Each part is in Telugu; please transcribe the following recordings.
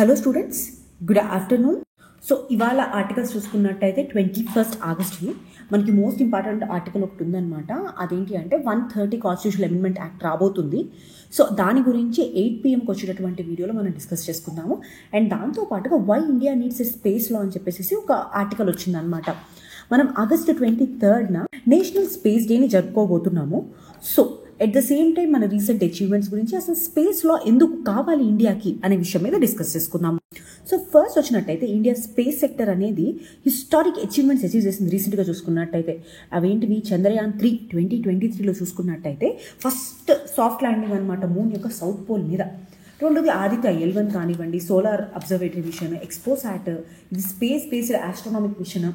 Hello students, good afternoon. So ఇవాళ ఆర్టికల్స్ చూసుకున్నట్టయితే 21st ఆగస్ట్కి మనకి మోస్ట్ ఇంపార్టెంట్ ఆర్టికల్ ఒకటి ఉందన్నమాట. అదేంటి అంటే 130 కాన్స్టిట్యూషనల్ అమెండ్మెంట్ యాక్ట్ రాబోతుంది. సో దాని గురించి 8 PM వచ్చేటటువంటి వీడియోలో మనం డిస్కస్ చేసుకుందాము. అండ్ దాంతోపాటుగా why India needs a space law అని చెప్పేసి ఒక ఆర్టికల్ వచ్చిందనమాట. మనం ఆగస్టు 23rd నేషనల్ స్పేస్ డేని జరుపుకోబోతున్నాము. So at the same time మన రీసెంట్ అచీవ్మెంట్స్ గురించి, అసలు స్పేస్ లా ఎందుకు కావాలి ఇండియాకి అనే విషయం మీద డిస్కస్ చేసుకుందాము. సో ఫస్ట్ వచ్చినట్టయితే ఇండియా స్పేస్ సెక్టర్ అనేది హిస్టారిక్ అచీవ్మెంట్స్ అచీవ్ చేసింది. రీసెంట్గా చూసుకున్నట్టయితే అవేంటివి, చంద్రయాన్ 3 2023లో చూసుకున్నట్టయితే ఫస్ట్ సాఫ్ట్ ల్యాండింగ్ అనమాట మూన్ యొక్క సౌత్ పోల్ మీద. రెండోది ఆదిత్య L1 కానివ్వండి, సోలార్ అబ్జర్వేటరీ మిషన్, ఎక్స్పోసాట్, ఇది space based astronomic mission.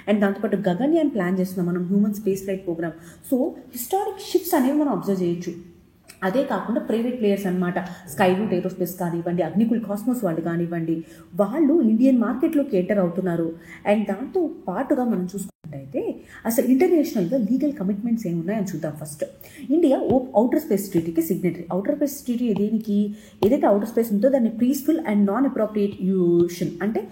And దాంతోపాటు గగన్యాన్ ప్లాన్ చేస్తున్నాం మనం, human space flight programme. So historic ships అనేవి మనం అబ్జర్వ్ చేయొచ్చు. అదే కాకుండా ప్రైవేట్ ప్లేయర్స్ అనమాట, స్కై రూట్ ఏరోస్పేస్ కానివ్వండి, అగ్నికుల్ కాస్మోస్ వాళ్ళు కానివ్వండి, వాళ్ళు ఇండియన్ మార్కెట్లోకి ఎంటర్ అవుతున్నారు. అండ్ దాంతో పాటుగా మనం చూసుకున్నట్టయితే అసలు ఇంటర్నేషనల్గా లీగల్ కమిట్మెంట్స్ ఏమి ఉన్నాయని చూద్దాం. ఫస్ట్ ఇండియా ఔటర్ స్పేస్ ట్రీటీకి సిగ్నేటరీ. ఔటర్ స్పేస్ ట్రీటీ దేనికి, ఏదైతే ఔటర్ స్పేస్ ఉందో దాన్ని పీస్ఫుల్ అండ్ నాన్ అప్రోప్రియేట్ యూషన్, అంటే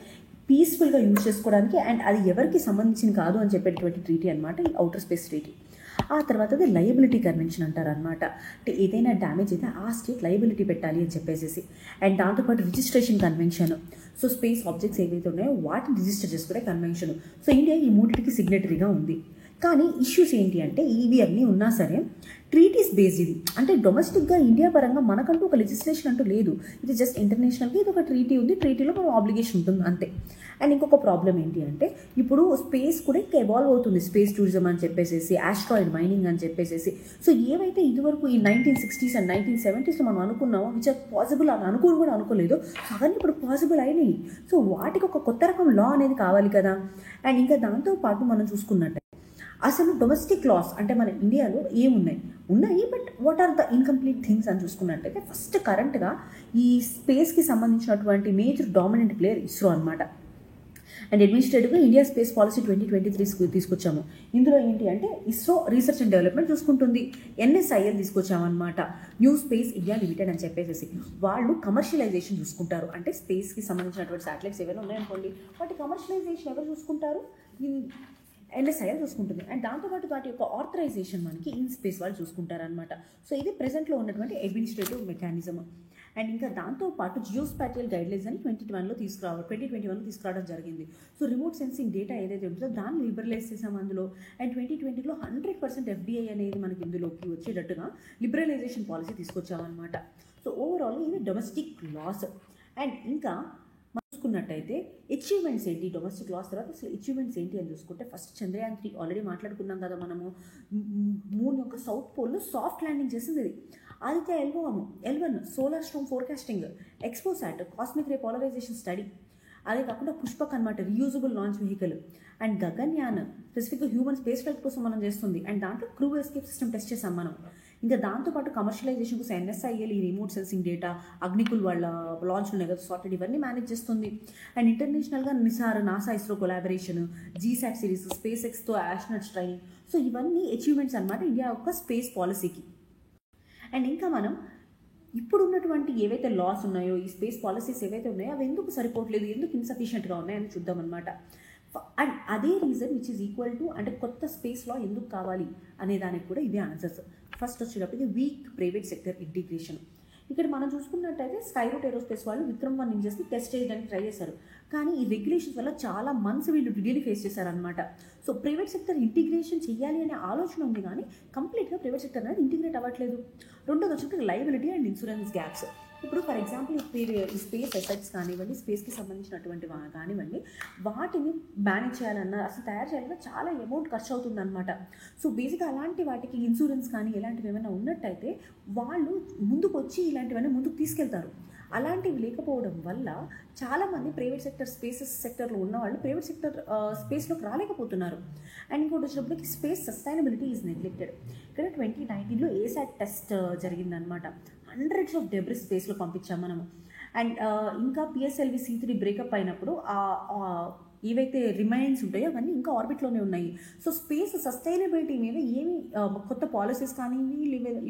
పీస్ఫుల్గా యూజ్ చేసుకోవడానికి అండ్ అది ఎవరికి సంబంధించింది కాదు అని చెప్పేటటువంటి ట్రీటీ అనమాట ఈ ఔటర్ స్పేస్ ట్రీటీ. ఆ తర్వాత అది లయబిలిటీ కన్వెన్షన్ అంటారు అనమాట. అంటే ఏదైనా డ్యామేజ్ అయితే ఆ స్టేట్ లయబిలిటీ పెట్టాలి అని చెప్పేసి. అండ్ దాంతోపాటు registration convention, so space objects ఏవైతే ఉన్నాయో వాటిని రిజిస్టర్ చేసుకునే కన్వెన్షన్. సో ఇండియా ఈ మూడింటికి సిగ్నేటరీగా ఉంది. కానీ ఇష్యూస్ ఏంటి అంటే ఇవి అన్నీ ఉన్నా సరే ట్రీటీస్ బేస్డ్ ఇది, అంటే డొమెస్టిక్గా ఇండియా పరంగా మనకంటూ ఒక లెజిస్లేషన్ అంటూ లేదు. ఇది జస్ట్ ఇంటర్నేషనల్గా ఇది ఒక ట్రీటీ ఉంది, ట్రీటీలో మనం ఆబ్లిగేషన్ ఉంటుంది అంతే. అండ్ ఇంకొక ప్రాబ్లం ఏంటి అంటే ఇప్పుడు స్పేస్ కూడా ఇంకా ఎవాల్వ్ అవుతుంది, స్పేస్ టూరిజం అని చెప్పేసి, ఆస్ట్రాయిడ్ మైనింగ్ అని చెప్పేసి. సో ఏవైతే ఇదివరకు ఈ 1960s అండ్ 1970s మనం అనుకున్నామో విచ్ ఆర్ పాసిబుల్ అని అనుకోని కూడా అనుకోలేదు, అవన్నీ ఇప్పుడు పాసిబుల్ అయినాయి. సో వాటికి ఒక కొత్త రకం లా అనేది కావాలి కదా. అండ్ ఇంకా దాంతోపాటు మనం చూసుకున్నట్టు అసలు డొమెస్టిక్ లాస్ అంటే మన ఇండియాలో ఏమున్నాయి but what are the incomplete things అని చూసుకున్నట్టయితే ఫస్ట్ కరెంట్గా ఈ స్పేస్కి సంబంధించినటువంటి మేజర్ డామినెంట్ ప్లేయర్ ఇస్రో అనమాట. అండ్ అడ్మినిస్ట్రేటివ్గా ఇండియా స్పేస్ పాలసీ 2023 తీసుకొచ్చాము. ఇందులో ఏంటి అంటే ఇస్రో రీసెర్చ్ అండ్ డెవలప్మెంట్ చూసుకుంటుంది, NSIL తీసుకొచ్చామన్నమాట, న్యూ స్పేస్ ఇండియా లిమిటెడ్ అని చెప్పేసి. వాళ్ళు కమర్షియలైజేషన్ చూసుకుంటారు. అంటే స్పేస్కి సంబంధించినటువంటి శాటిలైట్స్ ఏమైనా ఉన్నాయనుకోండి, వాటి కమర్షియలైజేషన్ ఎవరు చూసుకుంటారు, NSIL చూసుకుంటుంది. అండ్ దాంతోపాటు వాటి యొక్క ఆథరైజేషన్ మనకి ఇన్ స్పేస్ వాళ్ళు చూసుకుంటారనమాట. సో ఇది ప్రెజెంట్లో ఉన్నటువంటి అడ్మినిస్ట్రేటివ్ మెకానిజం. అండ్ ఇంకా దాంతోపాటు జియోస్పాటియల్ గైడ్లైన్స్ అని 2021లో తీసుకురావడం జరిగింది. సో రిమోట్ సెన్సింగ్ డేటా ఏదైతే ఉంటుందో దాన్ని లిబరలైజ్ చేసాము అందులో. అండ్ 2020లో 100% FDI అనేది మనకి ఇందులోకి వచ్చేటట్టుగా లిబరలైజేషన్ పాలసీ తీసుకొచ్చామన్నమాట. సో ఓవరాల్ ఇది డొమెస్టిక్ లాస్. అండ్ ఇంకా చూసుకున్నట్టయితే అచీవ్మెంట్స్ ఏంటి, డొమెస్టిక్ లాస్ తర్వాత అసలు అచీవ్మెంట్స్ ఏంటి అని చూసుకుంటే ఫస్ట్ చంద్రయాన్ 3 ఆల్రెడీ మాట్లాడుకున్నాం కదా మనము, మూన్ యొక్క సౌత్ పోల్లో సాఫ్ట్ ల్యాండింగ్ చేసింది ఇది. Aditya L1 solar storm forecasting, XPoSat cosmic ray polarisation study, అదే కాకుండా పుష్పక్ అనమాట reusable launch vehicle. And Gaganyaan స్పెసిఫిక్గా హ్యూమన్ స్పేస్ ఫ్లైట్ కోసం మనం చేస్తుంది. అండ్ దాంట్లో క్రూ ఎస్కేప్ సిస్టమ్ టెస్ట్ చేసాం మనం. ఇంకా దాంతోపాటు కమర్షియలైజేషన్ కోసం NSIL ఈ రిమోట్ సెన్సింగ్ డేటా, అగ్నికుల్ వాళ్ళ లాంచ్ ఉన్నాయి కదా సార్టెడ్, ఇవన్నీ మేనేజ్ చేస్తుంది. అండ్ ఇంటర్నేషనల్గా NASA ISRO collaboration, GSAT series, space ఎక్స్తో ఆస్ట్రోనట్స్ ట్రైనింగ్. సో ఇవన్నీ అచీవ్మెంట్స్ అనమాట ఇండియా యొక్క స్పేస్ పాలసీకి. అండ్ ఇంకా మనం ఇప్పుడు ఉన్నటువంటి ఏవైతే లాస్ ఉన్నాయో, ఈ స్పేస్ పాలసీస్ ఏవైతే ఉన్నాయో అవి ఎందుకు సరిపోవట్లేదు, ఎందుకు ఇన్సఫిషియెంట్గా ఉన్నాయని చూద్దామన్నమాట. అండ్ అదే reason which is equal to, అంటే కొత్త స్పేస్ లా ఎందుకు కావాలి అనే దానికి కూడా ఇవే ఆన్సర్స్. ఫస్ట్ వచ్చేటప్పటికి వీక్ ప్రైవేట్ సెక్టర్ ఇంటిగ్రేషన్. ఇక్కడ మనం చూసుకున్నట్టయితే స్కై రూట్ ఏరోస్పేస్ వాళ్ళు విక్రమ్ 1 ఇంజన్స్ని టెస్ట్ చేయడానికి ట్రై చేశారు. కానీ ఈ రెగ్యులేషన్స్ వల్ల చాలా మంత్స్ వీళ్ళు డిలేని ఫేస్ చేశారనమాట. సో ప్రైవేట్ సెక్టర్ ఇంటిగ్రేషన్ చేయాలి అనే ఆలోచన ఉంది కానీ కంప్లీట్గా ప్రైవేట్ సెక్టర్ అనేది ఇంటిగ్రేట్ అవ్వట్లేదు. రెండోది వచ్చి లయబిలిటీ అండ్ ఇన్సూరెన్స్ గ్యాప్స్. ఇప్పుడు ఫర్ ఎగ్జాంపుల్ ఈ స్పేస్ ఎసెట్స్ కానివ్వండి, స్పేస్కి సంబంధించినటువంటి కానివ్వండి, వాటిని మేనేజ్ చేయాలన్నా, అసలు తయారు చేయాలన్నా చాలా అమౌంట్ ఖర్చు అవుతుంది అనమాట. సో బేసిక్గా అలాంటి వాటికి ఇన్సూరెన్స్ కానీ ఇలాంటివి ఏమైనా ఉన్నట్టయితే వాళ్ళు ముందుకు వచ్చి ఇలాంటివన్నీ ముందుకు తీసుకెళ్తారు. అలాంటివి లేకపోవడం వల్ల చాలామంది ప్రైవేట్ సెక్టర్ సెక్టర్లో ఉన్నవాళ్ళు ప్రైవేట్ సెక్టర్ స్పేస్లోకి రాలేకపోతున్నారు. అండ్ ఇంకోటి వచ్చినప్పటికి స్పేస్ సస్టైనబిలిటీ ఈజ్ నెగ్లెక్టెడ్. ఇక్కడ 2019లో ASAT టెస్ట్ జరిగిందనమాట. హండ్రెడ్స్ ఆఫ్ డెబ్రిస్ స్పేస్లో పంపించాం మనము. అండ్ ఇంకా PSLV C3 బ్రేకప్ అయినప్పుడు ఏవైతే రిమైన్స్ ఉంటాయో అవన్నీ ఇంకా ఆర్బిట్లోనే ఉన్నాయి. సో స్పేస్ సస్టైనబిలిటీ మీద ఏమి కొత్త పాలసీస్ కానీ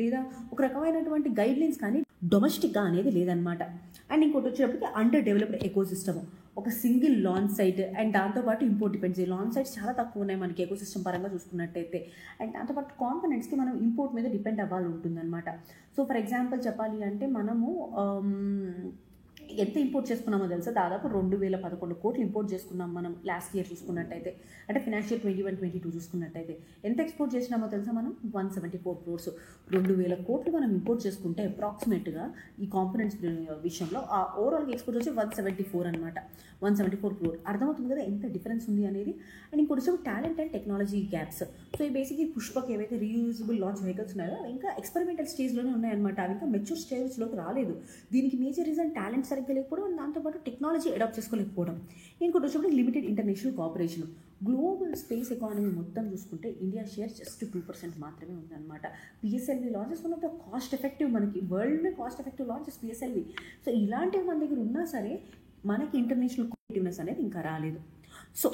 లేదా ఒక రకమైనటువంటి గైడ్లైన్స్ కానీ డొమెస్టిక్గా అనేది లేదనమాట. అండ్ ఇంకోటి వచ్చేటప్పటికి అండర్ డెవలప్డ్ ఎకోసిస్టమ్, ఒక సింగిల్ లాంచ్ సైట్ అండ్ దాంతోపాటు ఇంపోర్ట్ డిపెండ్స్. లాంచ్ సైట్స్ చాలా తక్కువ ఉన్నాయి మనకి ఎకోసిస్టమ్ పరంగా చూసుకున్నట్టయితే. అండ్ దాంతోపాటు కాంపోనెంట్స్కి మనం ఇంపోర్ట్ మీద డిపెండ్ అవ్వాలి ఉంటుందన్నమాట. సో ఫర్ ఎగ్జాంపుల్ చెప్పాలి అంటే మనము ఎంత ఇంపోర్ట్ చేసుకున్నామో తెలుసా, దాదాపు 2011 కోట్లు ఇంపోర్ట్ చేసుకున్నాం మనం లాస్ట్ ఇయర్ చూసుకున్నట్టయితే. అంటే ఫినాన్షియల్ 21-22 చూసుకున్నట్టయితే ఎంత ఎక్స్పోర్ట్ చేసినామో తెలుసా మనం, 174 crores. 2000 కోట్లు మనం ఇంపోర్ట్ చేసుకుంటే అప్రాక్సిమేట్గా ఈ కాంపోనెంట్స్ విషయంలో ఆ ఓవరాల్గా ఎక్స్పోర్ట్ వచ్చి 174 అనమాట. 174 crore. అర్థమవుతుంది కదా ఎంత డిఫరెన్స్ ఉంది అనేది. అండ్ ఇంకోటి వచ్చి talent and technology gaps. So ఈ బేసిక్లీ పుష్పక్ ఏవైతే రీయూజబుల్ లాంచ్ వెహికల్స్ ఉన్నాయో అవి ఇంకా ఎక్స్పెరిమెంటల్ స్టేజ్లోనే ఉన్నాయన్నమాట. అవి ఇంకా మెచ్యూర్ స్టేజ్లోకి రాలేదు. దీనికి మేజర్ రీజన్ టాలెంట్ సరిగ్గా లేకపోవడం, దాంతోపాటు టెక్నాలజీ అడాప్ట్ చేసుకోలేకపోవడం. ఇంకోటి వచ్చేప్పుడు limited international cooperation. Global space economy మొత్తం చూసుకుంటే ఇండియా షేర్ జస్ట్ 2% మాత్రమే ఉందన్నమాట. PSLV launches one of the cost effective, మనకి వరల్డ్లో cost effective launches PSLV. So ఇలాంటివి మన దగ్గర ఉన్నా సరే మనకి ఇంటర్నేషనల్ కాంపిటివ్నెస్ అనేది ఇంకా రాలేదు. సో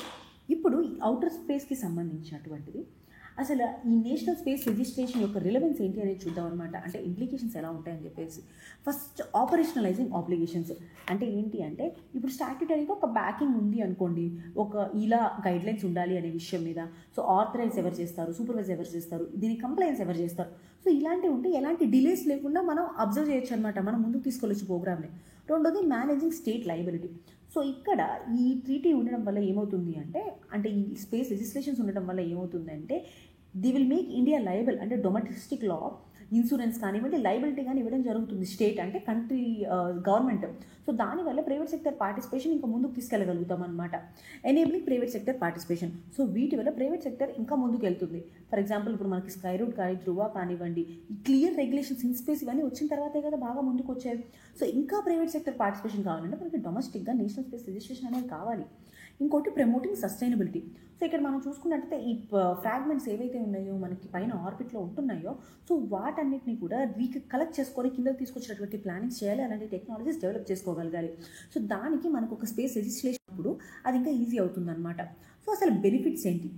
ఇప్పుడు ఈ అవుటర్ స్పేస్కి సంబంధించినటువంటిది అసలు ఈ నేషనల్ స్పేస్ రిజిస్ట్రేషన్ యొక్క రిలవెన్స్ ఏంటి అనేది చూద్దాం అనమాట. అంటే ఇంప్లికేషన్స్ ఎలా ఉంటాయని చెప్పేసి. ఫస్ట్ ఆపరేషనలైజింగ్ ఆబ్లిగేషన్స్ అంటే ఏంటి అంటే, ఇప్పుడు స్టాట్యూటరీగా ఒక బ్యాకింగ్ ఉంది అనుకోండి, ఒక ఇలా గైడ్లైన్స్ ఉండాలి అనే విషయం మీద. సో ఆథరైజ్ ఎవరు చేస్తారు, సూపర్వైజ్ ఎవరు చేస్తారు, దీని కంప్లైన్స్ ఎవరు చేస్తారు. సో ఇలాంటివి ఉంటే ఎలాంటి డిలేస్ లేకుండా మనం అబ్జర్వ్ చేయొచ్చు అనమాట, మనం ముందుకు తీసుకెళ్ళొచ్చు ప్రోగ్రామ్ని. రెండోది మేనేజింగ్ స్టేట్ లయబిలిటీ. సో ఇక్కడ ఈ ట్రీటీ ఉండడం వల్ల ఏమవుతుంది అంటే ఈ స్పేస్ లెజిస్లేషన్స్ ఉండడం వల్ల ఏమవుతుందంటే, the will make India liable. అంటే డొమెస్టిక్ లా ఇన్సూరెన్స్ కానివ్వండి, లయబిలిటీ కానీ ఇవ్వడం జరుగుతుంది స్టేట్ అంటే కంట్రీ గవర్నమెంట్. సో దానివల్ల ప్రైవేట్ సెక్టర్ పార్టిసిపేషన్ ఇంకా ముందుకు తీసుకెళ్ళగలుగుతాం అనమాట. Enabling private sector participation. So వీటి వల్ల ప్రైవేట్ సెక్టర్ ఇంకా ముందుకు వెళ్తుంది. ఫర్ ఎగ్జాంపుల్ ఇప్పుడు మనకి స్కై రూట్ కానీ, ధ్రువ కానివ్వండి, ఈ క్లియర్ రెగ్యులేషన్స్ ఇన్ స్పేస్ ఇవన్నీ వచ్చిన తర్వాతే కదా బాగా ముందుకు వచ్చాయి. సో ఇంకా ప్రైవేట్ సెక్టర్ పార్టిసిపేషన్ కావాలంటే మనకి డొమెస్టిక్గా నేషనల్ స్పేస్ రిజిస్ట్రేషన్ అనేది కావాలి. ఇంకోటి ప్రమోటింగ్ సస్టైనబిలిటీ. సో ఇక్కడ మనం చూసుకున్నట్టయితే ఈ ఫ్రాగ్మెంట్స్ ఏవైతే ఉన్నాయో మనకి పైన ఆర్బిట్లో ఉంటున్నాయో, సో వాటన్నిటిని కూడా కలెక్ట్ చేసుకొని కిందకి తీసుకొచ్చినటువంటి ప్లానింగ్ చేయాలి, అలాంటి టెక్నాలజీస్ డెవలప్ చేసుకోగలగాలి. సో దానికి మనకు ఒక స్పేస్ రిజిస్ట్రేషన్ అప్పుడు అది ఇంకా ఈజీ అవుతుందన్నమాట. సో అసలు బెనిఫిట్స్ ఏంటి?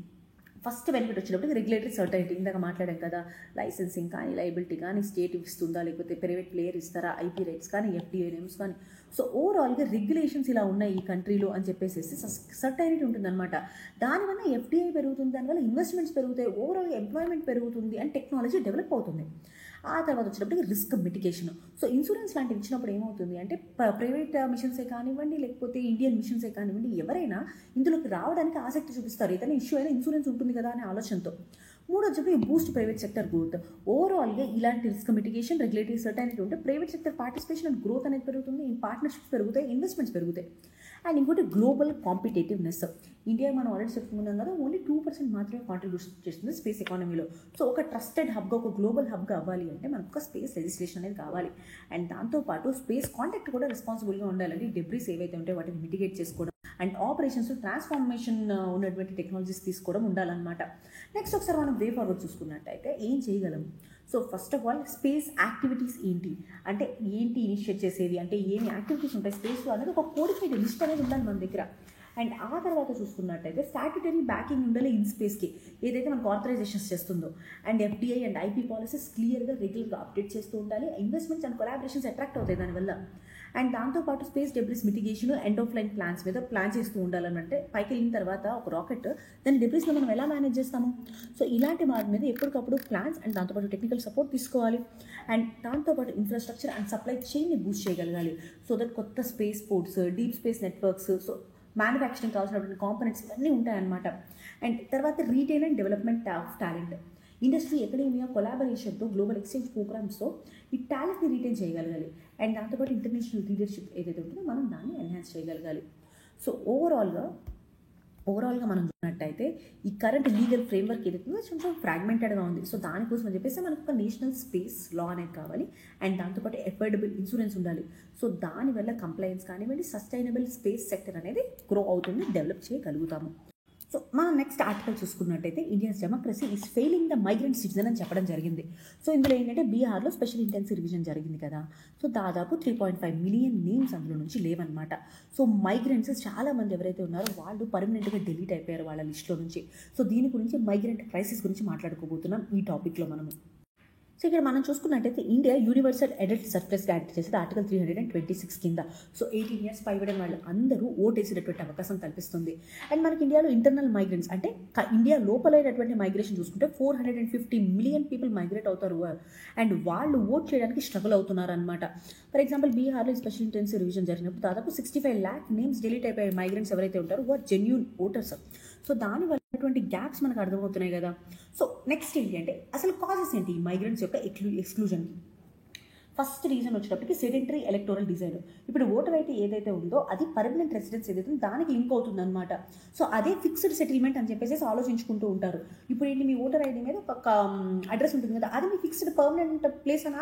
ఫస్ట్ బెనిఫిట్ వచ్చినప్పుడు రెగ్యులేటరీ సర్టైనిటీ. ఇందాక మాట్లాడాం కదా, లైసెన్సింగ్ కానీ, లైబిలిటీ కానీ స్టేట్ ఇస్తుందా, లేకపోతే ప్రైవేట్ ప్లేయర్ ఇస్తారా, ఐపీ రైట్స్ కానీ, ఎఫ్డిఐ నేమ్స్ కానీ. సో ఓవరాల్గా రెగ్యులేషన్స్ ఇలా ఉన్నాయి ఈ కంట్రీలో అని చెప్పేసి సర్టైనిటీ ఉంటుందన్నమాట. దానివల్ల ఎఫ్డిఐ పెరుగుతుంది, దానివల్ల ఇన్వెస్ట్మెంట్స్ పెరుగుతాయి, ఓవరాల్గా ఎంప్లాయ్మెంట్ పెరుగుతుంది అండ్ టెక్నాలజీ డెవలప్ అవుతుంది. ఆ తర్వాత వచ్చినప్పటికి రిస్క్ మిటిగేషన్. సో ఇన్సూరెన్స్ లాంటివి ఇచ్చినప్పుడు ఏమవుతుంది అంటే, ప్రైవేట్ మిషన్సే కానివ్వండి, లేకపోతే ఇండియన్ మిషన్సే కానివ్వండి, ఎవరైనా ఇందులోకి రావడానికి ఆసక్తి చూపిస్తారు, ఏదైనా ఇష్యూ అయినా ఇన్సూరెన్స్ ఉంటుంది కదా అనే ఆలోచనతో. మూడోది చెప్పి బూస్ట్ ప్రైవేట్ సెక్టర్ గ్రోత్. ఓవరాల్గా ఇలాంటి రిస్క్ మిటిగేషన్, రెగ్యులేటరీ సర్టైనిటీ ఉంటే private sector participation and growth అనేది పెరుగుతుంది, ఈ పార్ట్నర్షిప్స్ పెరుగుతాయి, ఇన్వెస్ట్మెంట్స్ పెరుగుతాయి. అండ్ ఇంకోటి గ్లోబల్ కాంపిటేటివ్నెస్. ఇండియా మనం ఆల్రెడీ చెప్పుకున్నాం కదా, ఓన్లీ 2% మాత్రమే కాంట్రిబ్యూట్ చేస్తుంది స్పేస్ ఎకానమీలో. సో ఒక ట్రస్టెడ్ హబ్గా, ఒక గ్లోబల్ హబ్గా అవ్వాలి అంటే మనకు ఒక స్పేస్ లెజిస్లేషన్ అనేది కావాలి. అండ్ దాంతోపాటు స్పేస్ కాంటాక్ట్ కూడా రెస్పాన్సిబుల్గా ఉండాలండి. డెబ్రీస్ ఏవైతే ఉంటాయో వాటిని మిటిగేట్ చేసుకోవడం అండ్ ఆపరేషన్స్ ట్రాన్స్ఫార్మేషన్ ఉన్నటువంటి టెక్నాలజీస్ తీసుకోవడం ఉండాలన్నమాట. నెక్స్ట్ ఒకసారి మనం వే ఫార్వర్డ్ చూసుకున్నట్టయితే ఏం చేయగలం. So first of all space activities ఏంటి అంటే, ఏంటి ఇనిషియేట్ చేసేది అంటే, ఏమి యాక్టివిటీస్ ఉంటాయి స్పేస్లో అనేది ఒక కోడిఫైడ్ లిస్ట్ అనేది ఉండాలి మన దగ్గర. అండ్ ఆ తర్వాత చూసుకున్నట్టయితే స్టాట్యూటరీ బ్యాకింగ్ ఉండాలి ఇన్ స్పేస్కి, ఏదైతే మనకు ఆథరైజేషన్స్ చేస్తుందో. And FDI and IP policies క్లియర్గా రెగ్యులర్గా అప్డేట్ చేస్తూ ఉండాలి. ఇన్వెస్ట్మెంట్స్ అండ్ కొలాబరేషన్స్ అట్రాక్ట్ అవుతాయి దానివల్ల. అండ్ దాంతోపాటు space debris mitigation, end of line plans మీద ప్లాన్ చేస్తూ ఉండాలనంటే, పైకి వెళ్ళిన తర్వాత ఒక రాకెట్ దాని డెబ్రిస్ని మనం ఎలా మేనేజ్ చేస్తాము. సో ఇలాంటి వాటి మీద ఎప్పటికప్పుడు ప్లాన్స్ అండ్ దాంతోపాటు టెక్నికల్ సపోర్ట్ తీసుకోవాలి. అండ్ దాంతోపాటు ఇన్ఫ్రాస్ట్రక్చర్ అండ్ సప్లై చైన్ని బూస్ట్ చేయగలగాలి. సో దట్ కొత్త space ports, deep space networks, so manufacturing కావాల్సినటువంటి కాంపోనెంట్స్ ఇవన్నీ ఉంటాయన్నమాట. అండ్ తర్వాత retail and development of talent. Industry, academia కొలాబరేషన్తో, గ్లోబల్ ఎక్స్చేంజ్ ప్రోగ్రామ్స్తో ఈ టాలెంట్ని రీటైన్ చేయగలగాలి. అండ్ దాంతోపాటు ఇంటర్నేషనల్ లీడర్షిప్ ఏదైతే ఉంటుందో మనం దాన్ని ఎన్హాన్స్ చేయగలగాలి. సో ఓవరాల్గా మనం చూసినట్టయితే ఈ కరెంట్ లీగల్ ఫ్రేమ్వర్క్ ఏదైతే ఉందో కొంచెం ఫ్రాగ్మెంటెడ్గా ఉంది. సో దానికోసం అని చెప్పేసి మనకు ఒక నేషనల్ స్పేస్ లా అనేది కావాలి. అండ్ దాంతోపాటు ఎఫోర్డబుల్ ఇన్సూరెన్స్ ఉండాలి. సో దానివల్ల కంప్లైన్స్ కానివ్వండి, సస్టైనబుల్ స్పేస్ సెక్టర్ అనేది గ్రో అవుతుంది, డెవలప్ చేయగలుగుతాము. సో మనం నెక్స్ట్ ఆర్టికల్ చూసుకున్నట్టయితే Indians democracy is failing the migrant citizen అని చెప్పడం జరిగింది. సో ఇందులో ఏంటంటే బీహార్లో స్పెషల్ ఇంటెన్సివ్ రివిజన్ జరిగింది కదా. సో దాదాపు 3.5 మిలియన్ నేమ్స్ అందులో నుంచి లేవన్నమాట. సో మైగ్రెంట్స్ చాలామంది ఎవరైతే ఉన్నారో వాళ్ళు పర్మనెంట్గా డిలీట్ అయిపోయారు వాళ్ళ లిస్ట్లో నుంచి. సో దీని గురించి మైగ్రెంట్ క్రైసిస్ గురించి మాట్లాడుకోబోతున్నాం ఈ టాపిక్లో మనము. సో ఇక్కడ మనం చూసుకున్నట్టయితే India universal adult surplus guarantee చేసేది ఆర్టికల్ 326 కింద. సో 18 years పైబడిన వాళ్ళు అందరూ ఓటు వేసేటటువంటి అవకాశం కల్పిస్తుంది. అండ్ మనకి ఇండియాలో ఇంటర్నల్ మైగ్రెంట్స్ అంటే ఇండియా లోపలైనటువంటి మైగ్రేషన్ చూసుకుంటే 450 million పీపుల్ మైగ్రేట్ అవుతారు అండ్ వాళ్ళు ఓట్ చేయడానికి స్ట్రగుల్ అవుతున్నారు అనమాట. ఫర్ ఎగ్జాంపుల్ బీహార్లో స్పెషల్ ఇంటెన్సివ్ రివిజన్ జరిగినప్పుడు దాదాపు 65 lakh నేమ్స్ డిలీట్ అయిపోయే మైగ్రెంట్స్ ఎవరైతే ఉంటారో వారు జెన్యూన్ ఓటర్స్. సో దానివల్ల గ్యాప్స్ మనకు అర్థమవుతున్నాయి కదా. సో నెక్స్ట్ ఏంటి అంటే అసలు కాజెస్ ఏంటి ఈ మైగ్రెంట్స్ యొక్క ఎక్స్క్లూజన్కి? ఫస్ట్ రీజన్ వచ్చేటప్పటికి సెడెంటరీ ఎలక్టోరల్ డిజైర్. ఇప్పుడు ఓటర్ ఐటీ ఏదైతే ఉందో అది పర్మనెంట్ రెసిడెన్స్ ఏదైతే ఉందో దానికి లింక్ అవుతుంది అనమాట. సో అదే ఫిక్స్డ్ సెటిల్మెంట్ అని చెప్పేసి ఆలోచించుకుంటూ ఉంటారు. ఇప్పుడు ఏంటి మీ ఓటర్ ఐడి మీద ఒక అడ్రస్ ఉంటుంది కదా, అది మీ ఫిక్స్డ్ పర్మనెంట్ ప్లేస్ అని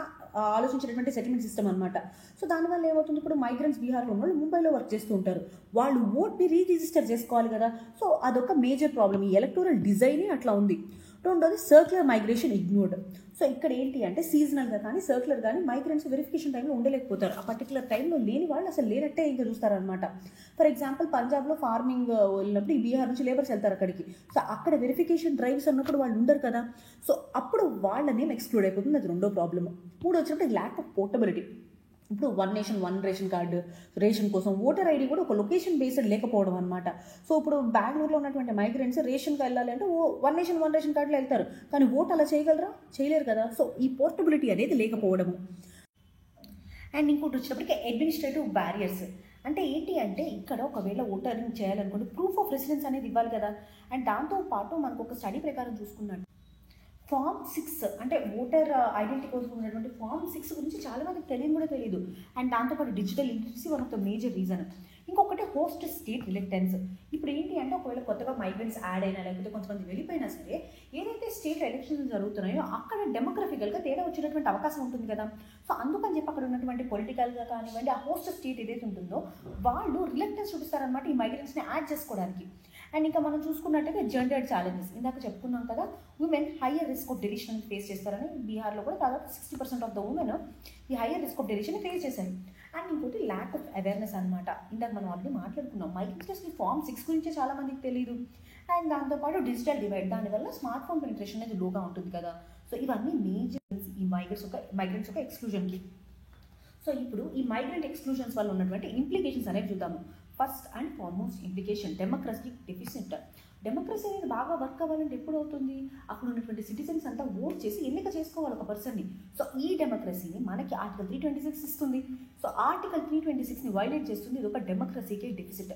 ఆలోచించేటటువంటి సెటిల్మెంట్ సిస్టమ్ అనమాట. సో దానివల్ల ఏమవుతుంది, ఇప్పుడు మైగ్రెంట్స్ బీహార్లో ఉన్న వాళ్ళు ముంబైలో వర్క్ చేస్తూ ఉంటారు, వాళ్ళు ఓట్ని రిజిస్టర్ చేసుకోవాలి కదా. సో అదొక మేజర్ ప్రాబ్లమ్, ఈ ఎలక్టోరల్ డిజైనే అట్లా ఉంది. రెండోది సర్క్యులర్ మైగ్రేషన్ ఇగ్నోర్డ్. సో ఇక్కడ ఏంటి అంటే సీజనల్గా కానీ సర్క్యులర్ కానీ మైగ్రెంట్స్ వెరిఫికేషన్ టైంలో ఉండలేకపోతారు. ఆ పర్టికులర్ టైంలో లేని వాళ్ళు అసలు లేనట్టే ఇంకా చూస్తారనమాట. ఫర్ ఎగ్జాంపుల్ పంజాబ్లో ఫార్మింగ్ వెళ్ళినప్పుడు ఈ బీహార్ నుంచి లేబర్స్ వెళ్తారు అక్కడికి. సో అక్కడ వెరిఫికేషన్ డ్రైవ్స్ అన్నప్పుడు వాళ్ళు ఉండరు కదా. సో అప్పుడు వాళ్ళ నేమ్ ఎక్స్క్లూడ్ అయిపోతుంది. అది రెండో ప్రాబ్లమ్. మూడు వచ్చినప్పుడు ల్యాక్ ఆఫ్ పోర్టబిలిటీ. ఇప్పుడు 1 nation 1 రేషన్ కార్డు, రేషన్ కోసం ఓటర్ ఐడి కూడా ఒక లొకేషన్ బేస్డ్ లేకపోవడం అనమాట. సో ఇప్పుడు బెంగళూరులో ఉన్నటువంటి మైగ్రెంట్స్ రేషన్కి వెళ్ళాలి అంటే 1 nation 1 రేషన్ కార్డులో వెళ్తారు, కానీ ఓట్ అలా చేయగలరా? చేయలేరు కదా. సో ఈ పోర్టబిలిటీ అనేది లేకపోవడము. అండ్ ఇంకోటి వచ్చినప్పటికీ అడ్మినిస్ట్రేటివ్ బ్యారియర్స్. అంటే ఏంటి అంటే ఇక్కడ ఒకవేళ ఓటరింగ్ చేయాలనుకుంటే ప్రూఫ్ ఆఫ్ రెసిడెన్స్ అనేది ఇవ్వాలి కదా. అండ్ దాంతోపాటు మనకు ఒక స్టడీ ప్రకారం చూసుకున్నట్టు Form 6 అంటే ఓటర్ ఐడెంటిటీ కోసం ఉన్నటువంటి Form 6 గురించి చాలా మందికి తెలియదు కూడా తెలియదు. అండ్ దాంతోపాటు digital literacy one of the major reason. ఇంకొకటి హోస్ట్ స్టేట్ రిలక్టెన్స్. ఇప్పుడు ఏంటి అంటే ఒకవేళ కొత్తగా మైగ్రెంట్స్ యాడ్ అయినా లేకపోతే కొంతమంది వెళ్ళిపోయినా సరే ఏదైతే స్టేట్ ఎలక్షన్స్ జరుగుతున్నాయో అక్కడ డెమోగ్రఫికల్గా తేడా వచ్చేటటువంటి అవకాశం ఉంటుంది కదా. సో అందుకని చెప్పి అక్కడ ఉన్నటువంటి పొలిటికల్గా కానివ్వండి ఆ హోస్ట్ స్టేట్ ఏదైతే ఉంటుందో వాళ్ళు రిలక్టెన్స్ చూపిస్తారనమాట ఈ మైగ్రెంట్స్ని యాడ్ చేసుకోవడానికి. అండ్ ఇంకా మనం చూసుకున్నట్టయితే జెండర్ ఛాలెంజెస్. ఇందాక చెప్పుకున్నాం కదా, women higher risk of deletion face చేస్తారని. బీహార్లో కూడా దాదాపు 60% ఆఫ్ ద ఉమెన్ ఈ higher risk of deletion face చేశారు. అండ్ ఇంకోటి ల్యాక్ ఆఫ్ అవేర్నెస్ అనమాట. ఇందాక మనం ఆల్రెడీ మాట్లాడుకున్నాం మైగ్రెంట్స్ ఈ Form 6 గురించి చాలా మందికి తెలియదు. అండ్ దాంతోపాటు డిజిటల్ డివైడ్, దానివల్ల స్మార్ట్ ఫోన్ పెనిట్రేషన్ అనేది లోగా ఉంటుంది కదా. సో ఇవన్నీ మేజర్ ఈ మైగ్రెంట్స్ యొక్క ఎక్స్క్లూజన్కి. సో ఇప్పుడు ఈ మైగ్రెంట్ ఎక్స్క్లూజన్స్ వల్ల ఉన్నటువంటి ఇంప్లికేషన్స్ అనేవి చూద్దాము. First and foremost implication democracy deficit. Democracy అనేది బాగా వర్క్ అవ్వాలంటే ఎప్పుడు అవుతుంది, అక్కడ ఉన్నటువంటి సిటిజన్స్ అంతా ఓట్ చేసి ఎన్నిక చేసుకోవాలి ఒక పర్సన్ని. సో ఈ డెమోక్రసీని మనకి ఆర్టికల్ 326 ఇస్తుంది. సో ఆర్టికల్ 326ని వైలేట్ చేస్తుంది. ఇది ఒక డెమోక్రసీకి డెఫిసిట్.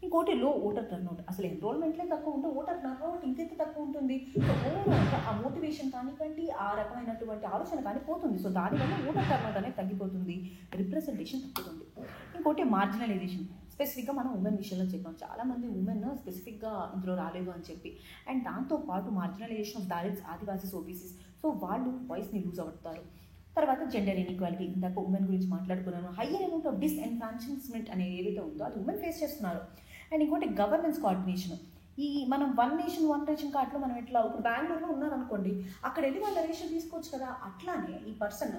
ఇంకోటి లో ఓటర్ టర్న్అవుట్. అసలు ఎన్రోల్మెంట్లే తక్కువ ఉంటే ఓటర్ టర్న్అవుట్ ఇంకెంత తక్కువ ఉంటుంది. సో ఓవరాల్గా ఆ మోటివేషన్ కానివ్వండి ఆ రకమైనటువంటి ఆలోచన కానీ పోతుంది. సో దానివల్ల ఓటర్ టర్న్అవుట్ అనేది తగ్గిపోతుంది, రిప్రజెంటేషన్ తగ్గుతుంది. ఇంకోటి మార్జినలైజేషన్. స్పెసిఫిక్గా మనం ఉమెన్ విషయంలో చెప్పాం, చాలామంది ఉమెన్ స్పెసిఫిక్గా ఇందులో రాలేదు అని చెప్పి. అండ్ దాంతోపాటు మార్జినలైజేషన్ ఆఫ్ దారిద్స్, ఆదివాసీస్, ఓబీసీస్. సో వాళ్ళు వాయిస్ని లూజ్ అవుతారు. తర్వాత జెండర్ ఇన్ఈక్వాలిటీ. ఇందాక ఉమెన్ గురించి మాట్లాడుకున్నాను. హయ్యర్ అమౌంట్ ఆఫ్ డిస్ఎన్ఫ్రాంచ్మెంట్ అనేది ఏదైతే ఉందో అది ఉమెన్ ఫేస్ చేస్తున్నారు. అండ్ ఇంకోటి గవర్నెన్స్ కోఆర్డినేషన్. ఈ మనం 1 nation 1 రేషన్ కార్డులో మనం ఎట్లా ఇప్పుడు బెంగళూరులో ఉన్నారనుకోండి, అక్కడ వెళ్ళి వాళ్ళ రేషన్ తీసుకోవచ్చు కదా. అట్లానే ఈ పర్సన్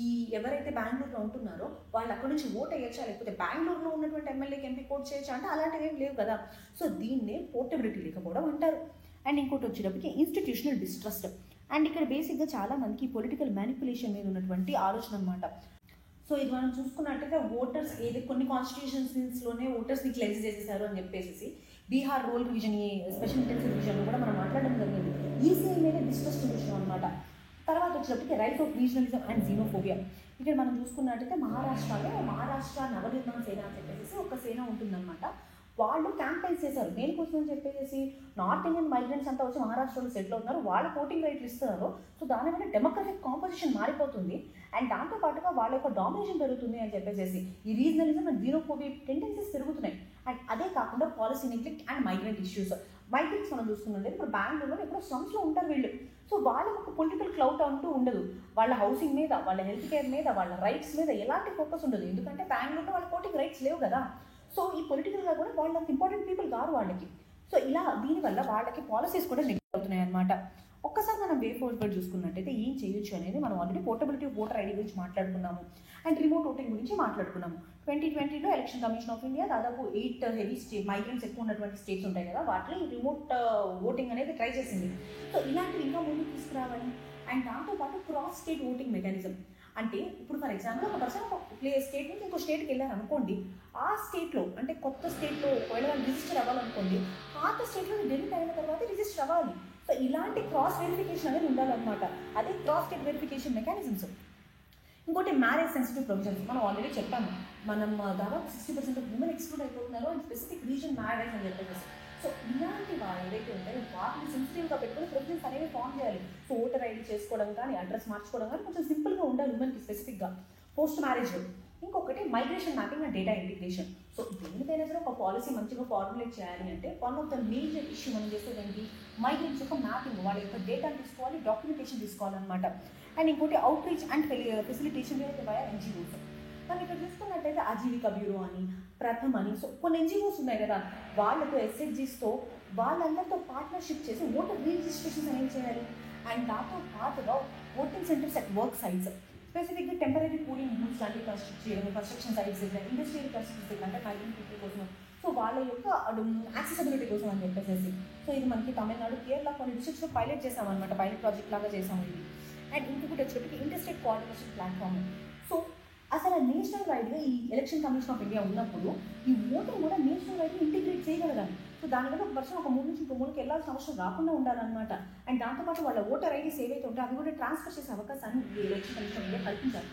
ఈ ఎవరైతే బెంగళూరులో ఉంటున్నారో వాళ్ళు అక్కడ నుంచి ఓట్ వేయచ్చా, లేకపోతే బెంగళూరులో ఉన్నటువంటి ఎమ్మెల్యేకి ఎంపీ ఓట్ చేయొచ్చా అంటే అలాంటివి ఏం లేవు కదా. సో దీన్నే పోర్టబిలిటీ లేకపోవడం అంటారు. అండ్ ఇంకోటి వచ్చేటప్పటికి ఇన్స్టిట్యూషనల్ డిస్ట్రస్ట్. అండ్ ఇక్కడ బేసిక్గా చాలా మందికి పొలిటికల్ మ్యానిపులేషన్ మీద ఉన్నటువంటి ఆలోచన అనమాట. సో ఇది మనం చూసుకున్నట్టయితే ఓటర్స్ కొన్ని కాన్స్టిట్యూషన్స్లోనే ఓటర్స్ని క్లెన్స్ చేసేసారు అని చెప్పేసి బీహార్ రోల్ రివిజన్, ఈ స్పెషల్ ఇంటెన్సివ్ రివిజన్లో కూడా మనం మాట్లాడడం జరిగింది. ఈసీఐ మీద డిస్ట్రస్ట్ విషయం అనమాట. తర్వాత వచ్చేటప్పటికి రైట్ ఆఫ్ రీజనలిజం అండ్ జీనోఫోబియా. ఇక్కడ మనం చూసుకున్నట్టయితే మహారాష్ట్ర నవనిర్మాణ సేన అని చెప్పేసి ఒక సేన ఉంటుందన్నమాట. వాళ్ళు క్యాంపెయిన్స్ చేశారు దేనికోసం అని చెప్పేసి నార్త్ ఇండియన్ మైగ్రెంట్స్ అంతా వచ్చి మహారాష్ట్రలో సెటిల్ అవుతున్నారు, వాళ్ళ ఓటింగ్ రైట్లు ఇస్తున్నారు. సో దానివల్ల డెమోక్రటిక్ కాంపోజిషన్ మారిపోతుంది. అండ్ దాంతోపాటుగా వాళ్ళ యొక్క డామినేషన్ పెరుగుతుంది అని చెప్పేసి ఈ రీజనలిజం అండ్ జీనోఫోబిక్ టెండెన్సీస్ పెరుగుతున్నాయి. అండ్ అదే కాకుండా policy neglect and migrant issues. Migrants మనం చూస్తున్నది ఇప్పుడు బెంగళూరులో ఎప్పుడో స్లమ్స్లో ఉంటారు వీళ్ళు. సో వాళ్ళకు ఒక పొలిటికల్ క్లౌట్ అంటూ ఉండదు. వాళ్ళ హౌసింగ్ మీద, వాళ్ళ హెల్త్ కేర్ మీద, వాళ్ళ రైట్స్ మీద ఎలాంటి ఫోకస్ ఉండదు. ఎందుకంటే బెంగళూరులో వాళ్ళ ఓటింగ్ రైట్స్ లేవు కదా. సో ఈ పొలిటికల్గా కూడా వాళ్ళు అంత ఇంపార్టెంట్ పీపుల్ కాదు వాళ్ళకి. సో ఇలా దీనివల్ల వాళ్ళకి పాలసీస్ కూడా నెగ్లెక్ట్ అవుతున్నాయి అనమాట. ఒక్కసారి మనం వే ఫార్వర్డ్ చూసుకున్నట్టయితే ఏం చేయొచ్చు అనేది మనం already portability of voter ID గురించి మాట్లాడుకున్నాము. అండ్ రిమోట్ ఓటింగ్ గురించి మాట్లాడుకున్నాము. 2020లో ఎలక్షన్ కమిషన్ ఆఫ్ ఇండియా దాదాపు 8 హెవీ మైగ్రెంట్స్ ఎక్కువ ఉన్నటువంటి స్టేట్స్ ఉంటాయి కదా, వాటిలో ఈ రిమోట్ ఓటింగ్ అనేది ట్రై చేసింది. సో ఇలాంటివి ఇంకా ముందుకు తీసుకురావాలి. అండ్ దాంతోపాటు క్రాస్ స్టేట్ ఓటింగ్ మెకానిజం. అంటే ఇప్పుడు ఫర్ ఎగ్జాంపుల్ ఒక పర్సన్ ఒక స్టేట్ నుంచి ఇంకో స్టేట్కి వెళ్ళారు అనుకోండి, ఆ స్టేట్లో అంటే కొత్త స్టేట్లో ఒకవేళ వాళ్ళు రిజిస్టర్ అవ్వాలనుకోండి, పాత స్టేట్లో డెలిట్ అయిన తర్వాత రిజిస్టర్ అవ్వాలి. సో ఇలాంటి క్రాస్ వెరిఫికేషన్ అనేది ఉండాలన్నమాట. అదే క్రాస్ స్టేట్ వెరిఫికేషన్ మెకానిజమ్స్. ఇంకోటి మ్యారేజ్ సెన్సిటివ్ ప్రొవిజన్స్. మనం ఆల్రెడీ చెప్పాము, మనం దాదాపు 60% ఆఫ్ ఉమెన్ ఎక్స్క్లూడ్ అయిపోతున్నారు అండ్ స్పెసిఫిక్ రీజన్ మ్యారేజ్ అని చెప్పేసి. సో ఇలాంటి ఏదైతే ఉంటాయో వాటిని సెన్సిటివ్గా పెట్టుకుని ప్రొవిజన్స్ అనేవి ఫామ్ చేయాలి. సో ఓటర్ ఐడి చేసుకోవడం కానీ, అడ్రస్ మార్చుకోవడం కానీ కొంచెం సింపుల్గా ఉండాలి ఉమెన్కి స్పెసిఫిక్గా. Post marriage. ఇంకొకటి migration mapping and data integration. So దేనికైనా సరే ఒక పాలసీ మంచిగా ఫార్ములేట్ చేయాలి అంటే one of the major issue మనం చేసేది ఏంటి, మైగ్రెంట్స్ యొక్క మ్యాపింగ్, వాళ్ళ యొక్క డేటాను తీసుకోవాలి, డాక్యుమెంటేషన్ తీసుకోవాలన్నమాట. అండ్ ఇంకోటి out reach and facilitation via NGOs. మనం ఇక్కడ చూసుకున్నట్టయితే ఆజీవిక బ్యూరో అని, ప్రథమ్ అని, సో కొన్ని ఎన్జిఓస్ ఉన్నాయి కదా, వాళ్ళతో ఎస్హెచ్జీస్తో వాళ్ళందరితో పార్ట్నర్షిప్ చేసి ఓటర్ రిజిస్ట్రేషన్స్ అనేవి చేయాలి. అండ్ దాంతో పాటుగా voting centres at work sites, స్పెసిఫిక్గా టెంపరీ కూలింగ్ యూనిట్స్ లాంటి కన్స్ట్రక్షన్ సైట్స్ దగ్గర, ఇండస్ట్రియల్ కన్స్ట్రక్షన్స్ దగ్గర, అంటే మైగ్రెంట్ పీపుల్ కోసం, సో వాళ్ళ యొక్క యాక్సెసిబిలిటీ కోసం అని చెప్పేసి. సో ఇది మనకి తమిళనాడు, కేరళ కొన్ని డిస్ట్రిక్ట్స్లో పైలట్ చేసామన్నమాట, పైలట్ ప్రాజెక్ట్ లాగా చేసాము ఇది. అండ్ ఇంకొకటి వచ్చేటప్పటికి ఇంటర్స్టేట్ కోఆర్డినేషన్ ప్లాట్ఫామ్. సో అసలు నేషనల్ వైడ్గా ఈ ఎలక్షన్ కమిషన్ ఆఫ్ ఇండియా ఉన్నప్పుడు ఈ ఓటింగ్ కూడా నేషనల్ వైడ్గా ఇంటిగ్రేట్ చేయగలగాలి. సో దానివల్ల ఒక పర్సన్ ఒక మూడు నుంచి ఇంకో మూడుకి వెళ్ళాల్సిన అవసరం రాకుండా ఉండాలన్నమాట. అండ్ దాంతోపాటు వాళ్ళ ఓటర్ ఐడీస్ ఏవైతే ఉంటాయో అవి కూడా ట్రాన్స్ఫర్ చేసే అవకాశాన్ని ఈ ఎలక్షన్ కమిషన్ ఆఫ్ ఇండియా కల్పించాలి.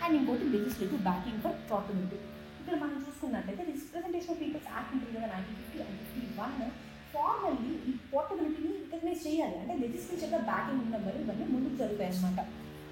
అండ్ ఇంకోటి లెజిస్లేటివ్ బ్యాకింగ్ ఫర్ ప్రాపర్టీ. ఇక్కడ మనం చూసుకున్నట్టయితే రిప్రజెంటేషన్ ఆఫ్ పీపుల్స్ యాక్ట్ ఉంటుంది కదా 1950 అండ్ 51 ఫార్మల్లీ ఈ పోర్టబిలిటీని రికగ్నైజ్ చేయాలి. అంటే లెజిస్లేచర్గా బ్యాకింగ్ ఉన్న వల్ల ఇవన్నీ ముందుకు జరుగుతాయి అన్నమాట.